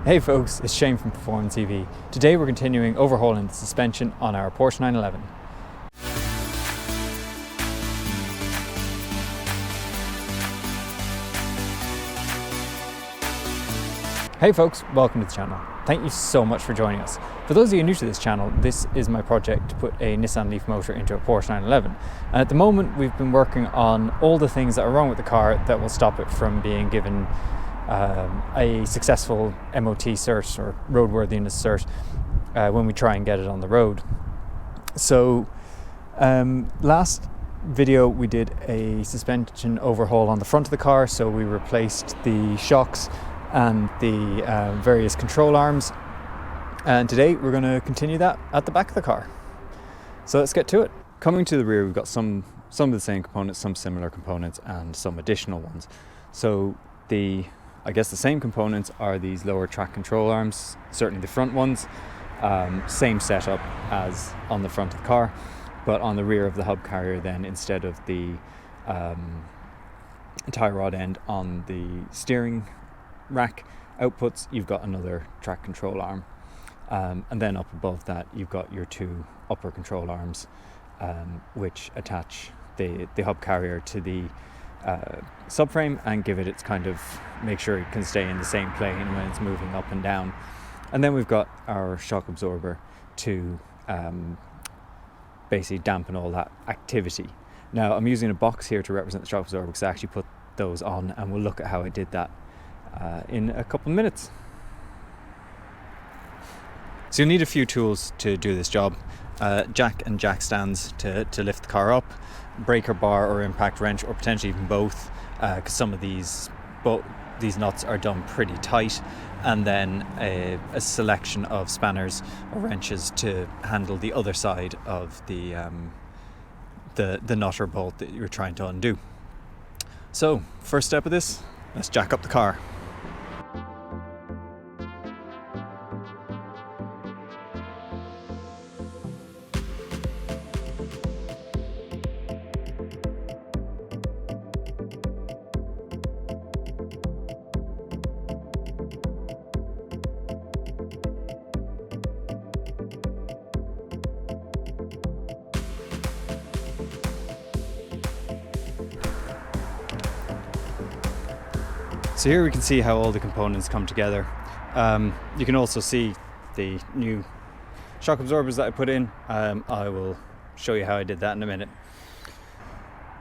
Hey folks, it's Shane from Performance EV. Today we're continuing overhauling the suspension on our Porsche 911. Hey folks, welcome to the channel. Thank you so much for joining us. For those of you new to this channel, this is my project to put a Nissan Leaf motor into a Porsche 911. And at the moment we've been working on all the things that are wrong with the car that will stop it from being given a successful MOT cert or roadworthiness cert when we try and get it on the road. So last video we did a suspension overhaul on the front of the car, so we replaced the shocks and the various control arms, and today we're going to continue that at the back of the car. So let's get to it. Coming to the rear, we've got some of the same components, some similar components, and some additional ones. So I guess the same components are these lower track control arms, certainly the front ones, same setup as on the front of the car, but on the rear of the hub carrier then, instead of the tie rod end on the steering rack outputs, you've got another track control arm, and then up above that you've got your two upper control arms, which attach the hub carrier to the subframe and give it its kind of, make sure it can stay in the same plane when it's moving up and down. And then we've got our shock absorber to basically dampen all that activity. Now I'm using a box here to represent the shock absorber because I actually put those on, and we'll look at how I did that in a couple of minutes. So you'll need a few tools to do this job. Jack and jack stands to lift the car up, breaker bar or impact wrench, or potentially even both, because some of these nuts are done pretty tight, and then a selection of spanners or wrenches to handle the other side of the nut or bolt that you're trying to undo. So first step of this, let's jack up the car. So here we can see how all the components come together. You can also see the new shock absorbers that I put in. I will show you how I did that in a minute.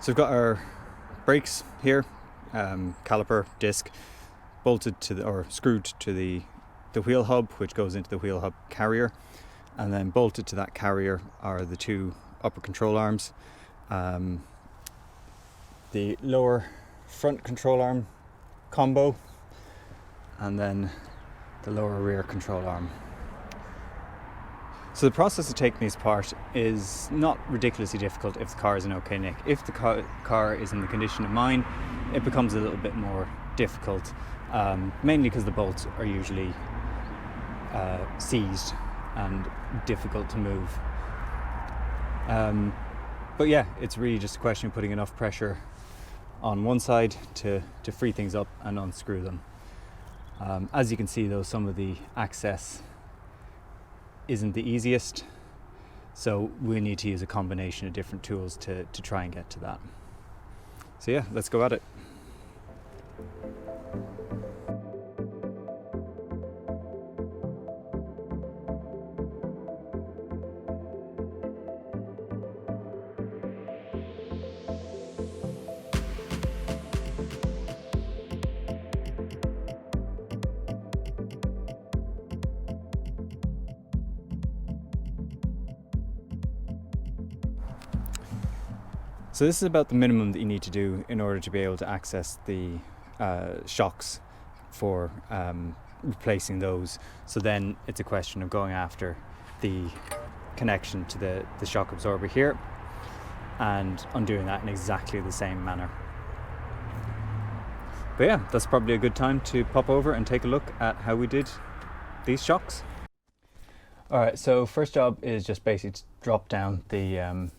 So we've got our brakes here, caliper, disc, bolted to or screwed to the wheel hub, which goes into the wheel hub carrier, and then bolted to that carrier are the two upper control arms, the lower front control arm combo, and then the lower rear control arm. So the process of taking these apart is not ridiculously difficult if the car is in okay nick. If the car is in the condition of mine, it becomes a little bit more difficult, mainly because the bolts are usually seized and difficult to move. But yeah, it's really just a question of putting enough pressure on one side to free things up and unscrew them. As you can see though, some of the access isn't the easiest, so we need to use a combination of different tools to try and get to that. So yeah, let's go at it. So this is about the minimum that you need to do in order to be able to access the shocks for replacing those. So then it's a question of going after the connection to the shock absorber here and undoing that in exactly the same manner. But yeah, that's probably a good time to pop over and take a look at how we did these shocks. Alright, so first job is just basically to drop down the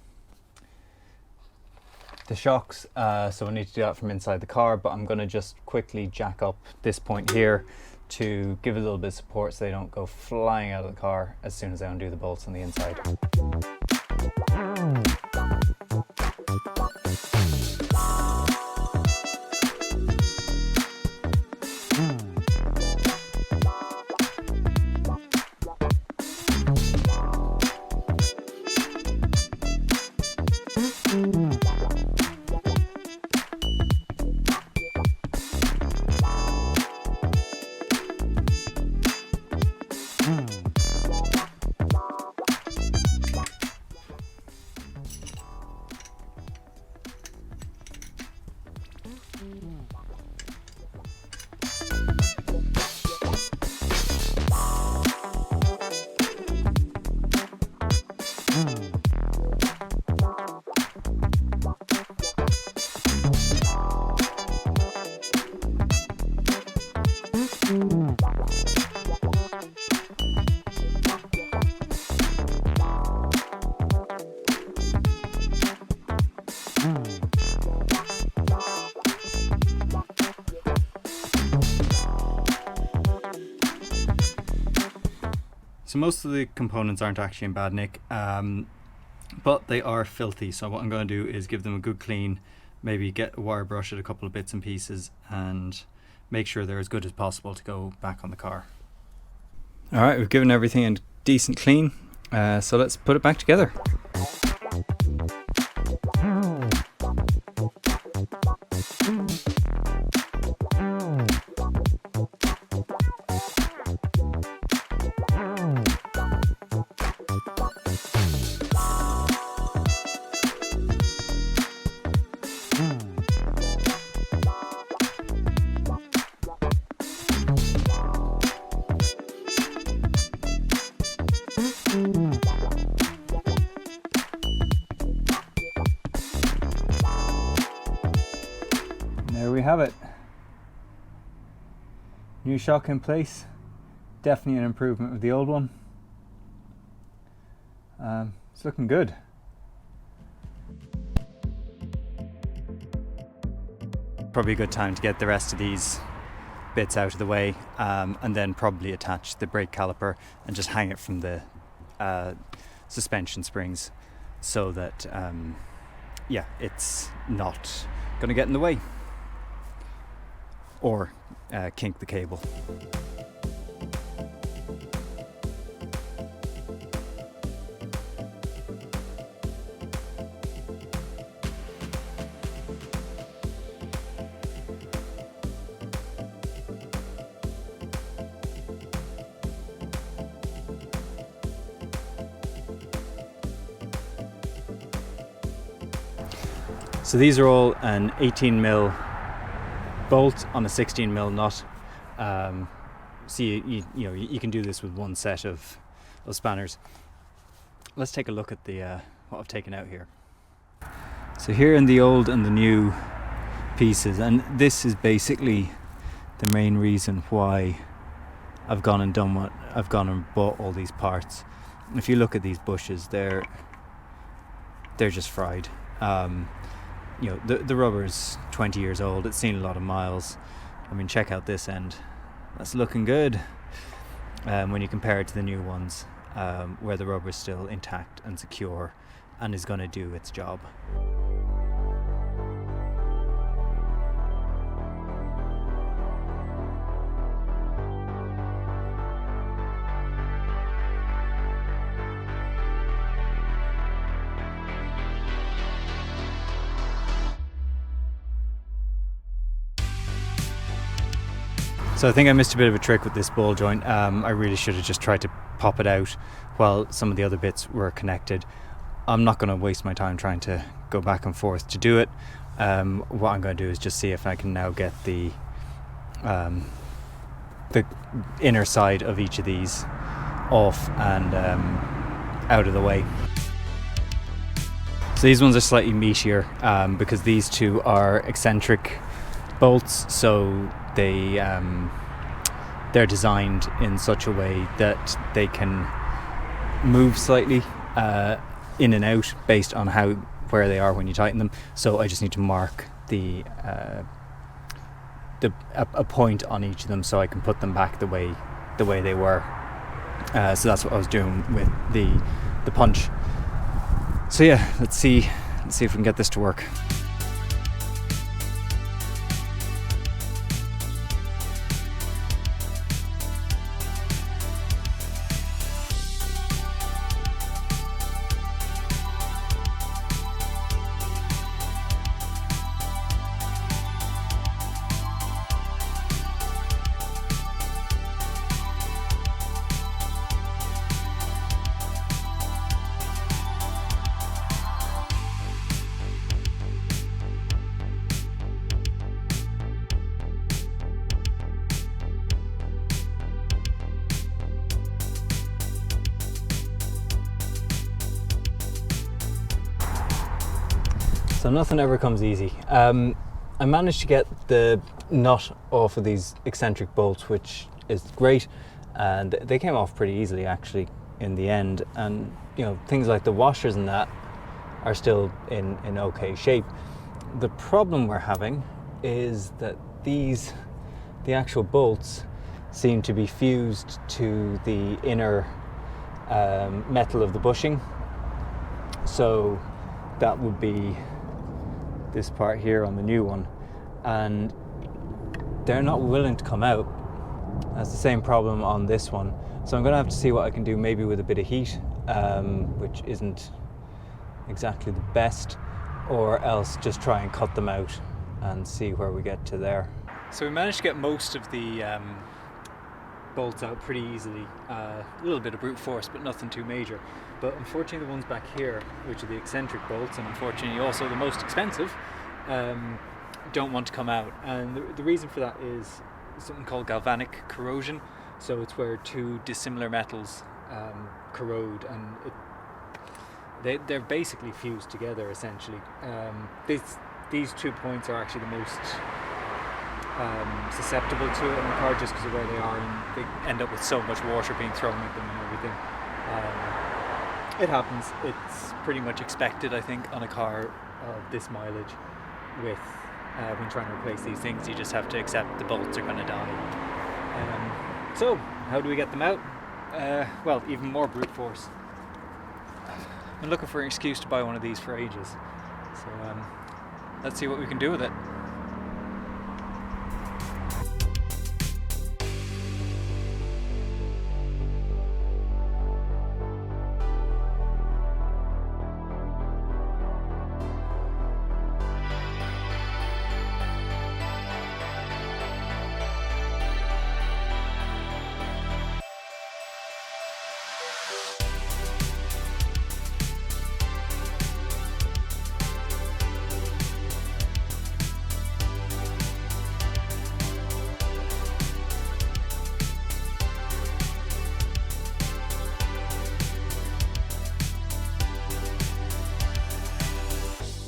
shocks, so I need to do that from inside the car, but I'm going to just quickly jack up this point here to give it a little bit of support so they don't go flying out of the car as soon as I undo the bolts on the inside. So most of the components aren't actually in bad nick, but they are filthy. So what I'm going to do is give them a good clean, maybe get a wire brush at a couple of bits and pieces and make sure they're as good as possible to go back on the car. Alright, we've given everything a decent clean, so let's put it back together. There we have it. New shock in place. Definitely an improvement with the old one. It's looking good. Probably a good time to get the rest of these bits out of the way, and then probably attach the brake caliper and just hang it from the suspension springs so that yeah, it's not going to get in the way or kink the cable. So these are all an 18mm bolt on a 16mm nut. So you can do this with one set of spanners. Let's take a look at the what I've taken out here. So here in the old and the new pieces, and this is basically the main reason why I've gone and done what I've gone and bought all these parts. If you look at these bushes, they're just fried. The rubber is 20 years old. It's seen a lot of miles. I mean, check out this end. That's looking good when you compare it to the new ones, where the rubber is still intact and secure and is going to do its job. So I think I missed a bit of a trick with this ball joint. I really should have just tried to pop it out while some of the other bits were connected. I'm not going to waste my time trying to go back and forth to do it. What I'm going to do is just see if I can now get the inner side of each of these off and out of the way. So these ones are slightly meatier because these two are eccentric bolts, so they're designed in such a way that they can move slightly in and out based on where they are when you tighten them. So I just need to mark the a point on each of them so I can put them back the way they were. So that's what I was doing with the punch. So yeah, let's see if we can get this to work. So nothing ever comes easy. I managed to get the nut off of these eccentric bolts, which is great, and they came off pretty easily actually in the end. And you know, things like the washers and that are still in okay shape. The problem we're having is that the actual bolts seem to be fused to the inner metal of the bushing. So that would be this part here on the new one, and they're not willing to come out. That's the same problem on this one. So I'm gonna have to see what I can do, maybe with a bit of heat, which isn't exactly the best, or else just try and cut them out and see where we get to there. So we managed to get most of the bolts out pretty easily. A little bit of brute force, but nothing too major. But unfortunately the ones back here, which are the eccentric bolts, and unfortunately also the most expensive, don't want to come out. And the reason for that is something called galvanic corrosion. So it's where two dissimilar metals corrode, and they're basically fused together essentially. These 2 points are actually the most susceptible to it in the car, just because of where they are, and they end up with so much water being thrown at them and everything. It happens. It's pretty much expected, I think, on a car of this mileage. With when trying to replace these things, you just have to accept the bolts are going to die. So how do we get them out? Well, even more brute force. I've been looking for an excuse to buy one of these for ages, so let's see what we can do with it.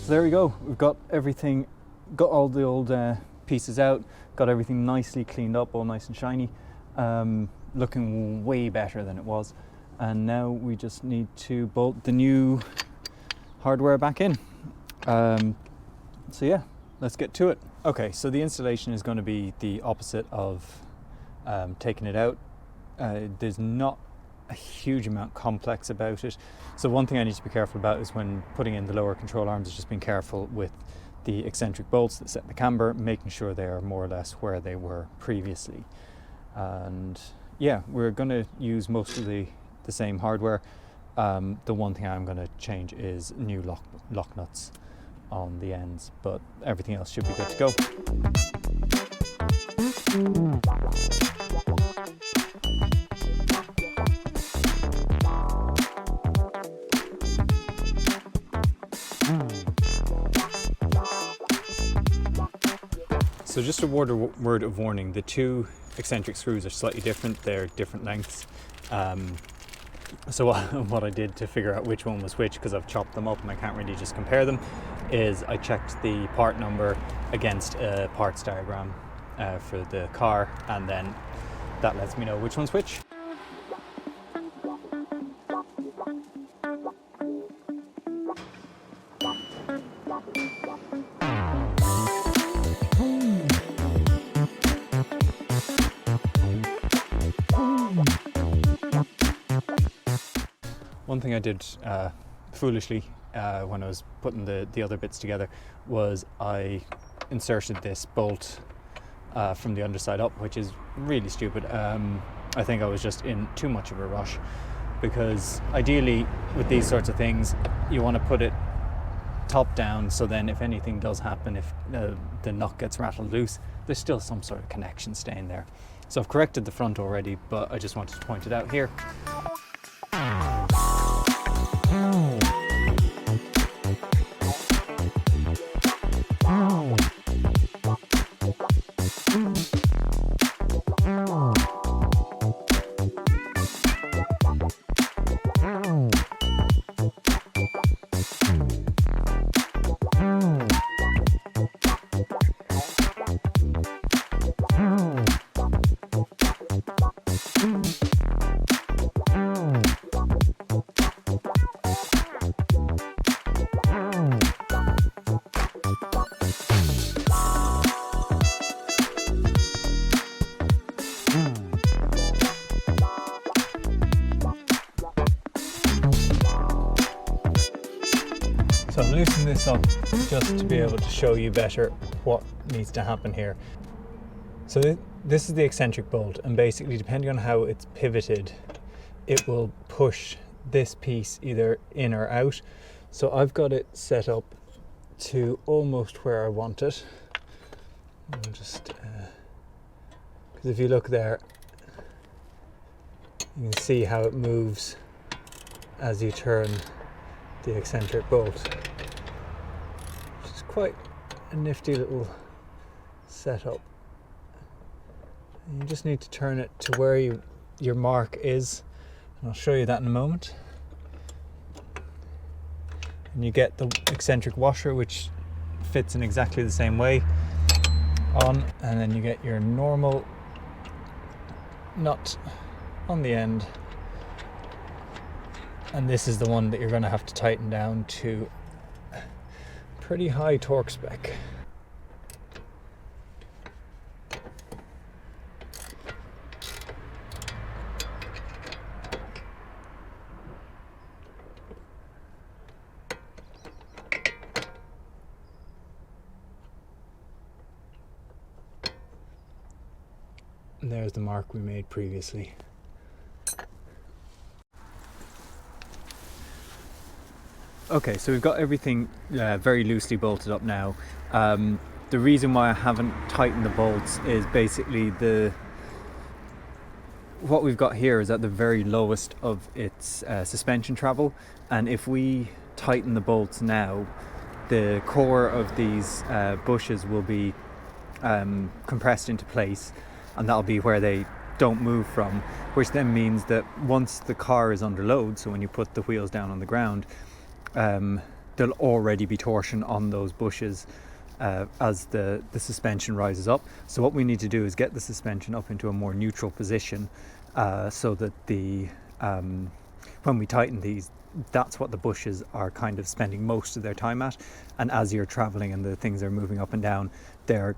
So there we go, we've got everything, got all the old pieces out, got everything nicely cleaned up, all nice and shiny, looking way better than it was. And now we just need to bolt the new hardware back in. So yeah, let's get to it. Okay, so the installation is going to be the opposite of taking it out. There's not a huge amount complex about it. So one thing I need to be careful about is when putting in the lower control arms, is just being careful with the eccentric bolts that set the camber, making sure they are more or less where they were previously. And yeah, we're going to use most of the same hardware. The one thing I'm going to change is new lock nuts on the ends, but everything else should be good to go. So just a word of warning, the two eccentric screws are slightly different, they're different lengths. So what I did to figure out which one was which, because I've chopped them up and I can't really just compare them, is I checked the part number against a parts diagram for the car, and then that lets me know which one's which. One thing I did foolishly when I was putting the other bits together was I inserted this bolt from the underside up, which is really stupid. I think I was just in too much of a rush, because ideally with these sorts of things you want to put it top down, so then if anything does happen, if the nut gets rattled loose, there's still some sort of connection staying there. So I've corrected the front already, but I just wanted to point it out here. So I'm loosening this up just to be able to show you better what needs to happen here. So this is the eccentric bolt, and basically depending on how it's pivoted, it will push this piece either in or out. So I've got it set up to almost where I want it. I'll just, because if you look there, you can see how it moves as you turn the eccentric bolt, which is quite a nifty little setup. And you just need to turn it to where your mark is, and I'll show you that in a moment. And you get the eccentric washer, which fits in exactly the same way on, and then you get your normal nut on the end, and this is the one that you're going to have to tighten down to pretty high torque spec. And there's the mark we made previously. Okay, so we've got everything very loosely bolted up now. The reason why I haven't tightened the bolts is basically what we've got here is at the very lowest of its suspension travel, and if we tighten the bolts now, the core of these bushes will be compressed into place, and that'll be where they don't move from, which then means that once the car is under load, so when you put the wheels down on the ground, there'll already be torsion on those bushes as the suspension rises up. So what we need to do is get the suspension up into a more neutral position, so that when we tighten these, that's what the bushes are kind of spending most of their time at, and as you're traveling and the things are moving up and down, they're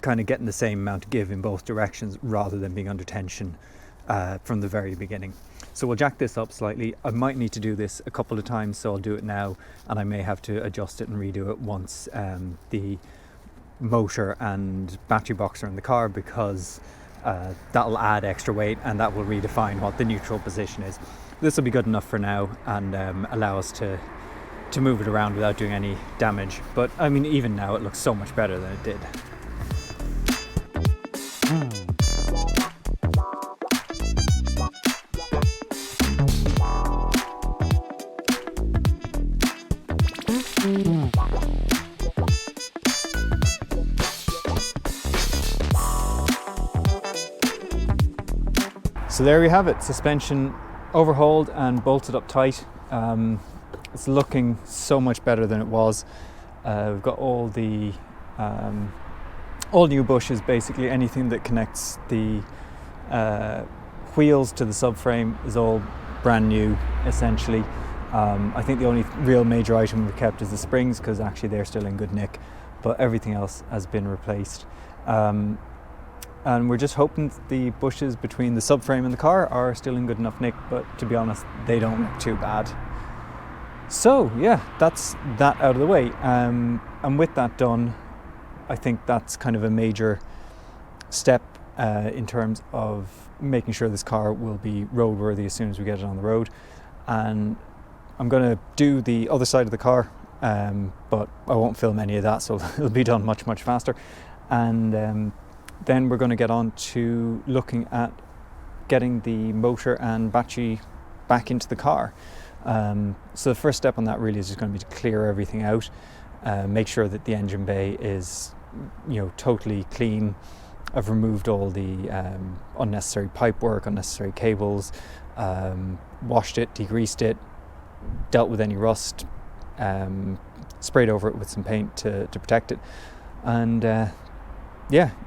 kind of getting the same amount of give in both directions rather than being under tension from the very beginning. So we'll jack this up slightly. I might need to do this a couple of times, so I'll do it now, and I may have to adjust it and redo it once the motor and battery box are in the car, because that'll add extra weight and that will redefine what the neutral position is. This will be good enough for now and allow us to move it around without doing any damage. But I mean, even now it looks so much better than it did. So there we have it, suspension overhauled and bolted up tight. It's looking so much better than it was. We've got all the all new bushes, basically. Anything that connects the wheels to the subframe is all brand new, essentially. I think the only real major item we've kept is the springs, because actually they're still in good nick, but everything else has been replaced. and we're just hoping that the bushes between the subframe and the car are still in good enough nick, but to be honest, they don't look too bad. So yeah, that's that out of the way, and with that done, I think that's kind of a major step in terms of making sure this car will be roadworthy as soon as we get it on the road. And I'm going to do the other side of the car, but I won't film any of that, so it'll be done much faster. And then we're going to get on to looking at getting the motor and battery back into the car. So the first step on that really is just going to be to clear everything out, make sure that the engine bay is, totally clean. I've removed all the unnecessary pipe work, unnecessary cables, washed it, degreased it, dealt with any rust, sprayed over it with some paint to protect it, and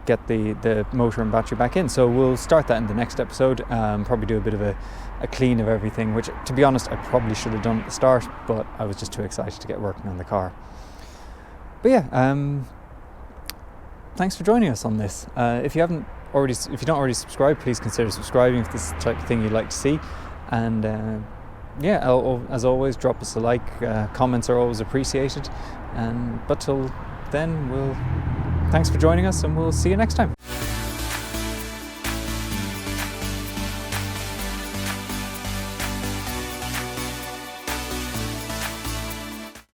get the motor and battery back in. So we'll start that in the next episode, probably do a bit of a clean of everything, which, to be honest, I probably should have done at the start, but I was just too excited to get working on the car. But yeah, thanks for joining us on this. If you don't already subscribe, please consider subscribing if this is the type of thing you'd like to see. And as always, drop us a like. Comments are always appreciated. But till then, thanks for joining us, and we'll see you next time.